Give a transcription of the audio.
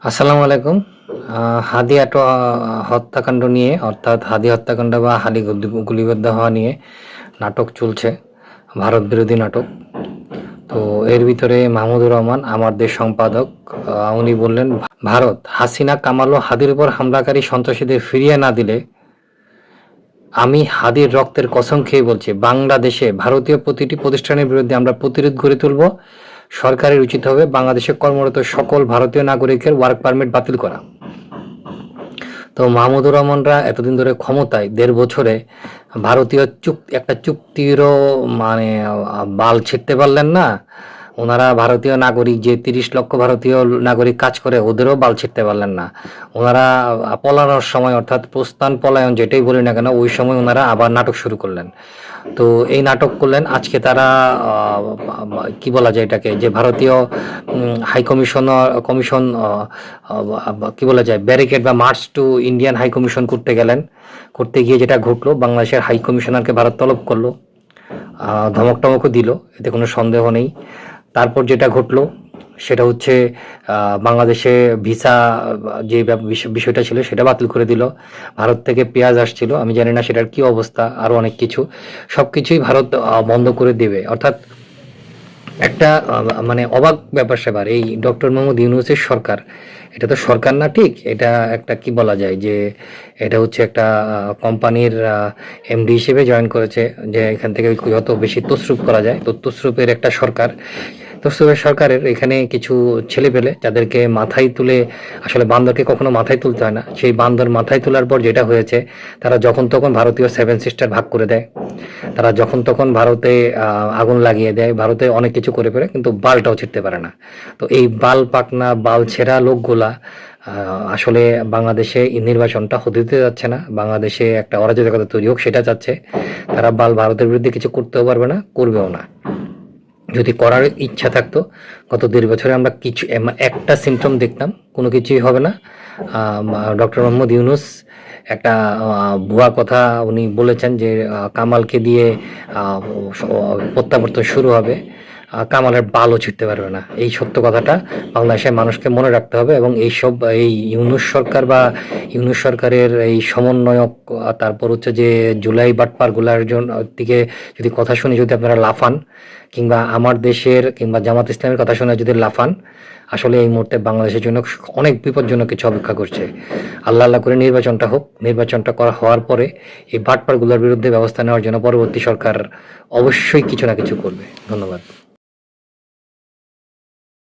আসসালামু আলাইকুম। হাদি হত্যাকাণ্ড নিয়ে, অর্থাৎ হাদি হত্যাকাণ্ড বা হাদি গুলিবিদ্ধ হওয়া নিয়ে নাটক চলছে, ভারত বিরোধী নাটক। তো এর ভিতরে মাহমুদুর রহমান, আমার দেশ সম্পাদক, উনি বললেন, ভারত হাসিনা, কামাল ও হাদির উপর হামলাকারী সন্ত্রাসীদের ফিরিয়ে না দিলে আমি হাদির রক্তের কসম খেয়ে বলছি, বাংলাদেশে ভারতীয় প্রতিটি প্রতিষ্ঠানের বিরুদ্ধে আমরা প্রতিরোধ গড়ে তুলব। সরকারের উচিত হবে বাংলাদেশে কর্মরত সকল ভারতীয় নাগরিকের ওয়ার্ক পারমিট বাতিল করা। তো মাহমুদুর রহমানরা এতদিন ধরে ক্ষমতায়, ১.৫ বছরে ভারতীয় একটা চুক্তিরও মানে বাল ছিঁড়তে পারলেন না। ওনারা ভারতীয় নাগরিক, যে ৩০ লক্ষ ভারতীয় নাগরিক কাজ করে, ওদেরও বাল ছিঁড়তে পারলেন না। ওনারা পলানোর সময়, অর্থাৎ প্রস্থান পলায়ন যেটাই বলি না কেন, ওই সময় ওনারা আবার নাটক শুরু করলেন। তো এই নাটক করলেন আজকে তারা, কি বলা যায় এটাকে, যে ভারতীয় হাই কমিশন কি বলা যায়, ব্যারিকেড বা march to Indian high commission করতে গিয়ে যেটা ঘটলো, বাংলাদেশের হাই কমিশনারকে ভারত তলব করলো, ধমক টমকও দিল, এতে কোনো সন্দেহ নেই। তারপর যেটা ঘটলো সেটা হচ্ছে বাংলাদেশে ভিসা যে বিষয়টা ছিল সেটা বাতিল করে দিল। ভারত থেকে পেঁয়াজ আসছিল, আমি জানি না সেটার কি অবস্থা, আরও অনেক কিছু, সব কিছুই ভারত বন্ধ করে দেবে। অর্থাৎ একটা মানে অবাক ব্যাপার স্যাপার, এই ডক্টর মোহাম্মদ ইউনূসের সরকার, এটা তো সরকার না ঠিক, এটা একটা কি বলা যায়, যে এটা হচ্ছে একটা কোম্পানির এমডি হিসেবে জয়েন করেছে, যে এখান থেকে যত বেশি তসরুপ করা যায়, তো তসরুপের একটা সরকার। তসরুপের সরকারের এখানে কিছু ছেলে পেলে যাদেরকে মাথায় তুলে, আসলে বান্দরকে কখনো মাথায় তুলতে হয় না, সেই বান্দর মাথায় তোলার পর যেটা হয়েছে, তারা যখন তখন ভারতীয় 7 সিস্টার ভাগ করে দেয়, তারা যখন তখন ভারতে আগুন লাগিয়ে দেয়, ভারতে অনেক কিছু করে ফেলে, কিন্তু বালটাও ছিঁড়তে পারে না। তো এই বাল পাকনা, বাল ছেঁড়া লোকগুলা আসলে বাংলাদেশে নির্বাচনটা হতে দিতে যাচ্ছে না, বাংলাদেশে একটা অরাজকতা তৈরি হোক সেটা চাচ্ছে। তারা ভারতের বিরুদ্ধে কিছু করতেও পারবে না, করবেও না। যদি করার ইচ্ছা থাকতো, গত ১.৫ বছরে আমরা কিছু একটা সিমটম দেখতাম, কোনো কিছুই হবে না। ডক্টর মোহাম্মদ ইউনূস একটা ভুয়া কথা উনি বলেছেন, যে কামালকে দিয়ে প্রত্যাবর্তন শুরু হবে, কামালের বালও ছিঁড়তে পারবে না। এই সত্য কথাটা বাংলাদেশের মানুষকে মনে রাখতে হবে। এবং এই ইউনূস সরকার বা ইউনূস সরকারের এই সমন্বয়ক, তারপর হচ্ছে যে জুলাই বাটপারগুলার দিকে যদি কথা শুনে যদি আপনারা লাফান, কিংবা আমার দেশের কিংবা জামাত ইসলামের কথা শুনে যদি লাফান, আসলে এই মুহূর্তে বাংলাদেশের জন্য অনেক বিপজ্জনক কিছু অপেক্ষা করছে। আল্লাহ আল্লাহ করে নির্বাচনটা হোক, নির্বাচনটা হওয়ার পরে এই বাটপারগুলোর বিরুদ্ধে ব্যবস্থা নেওয়ার জন্য পরবর্তী সরকার অবশ্যই কিছু না কিছু করবে। ধন্যবাদ।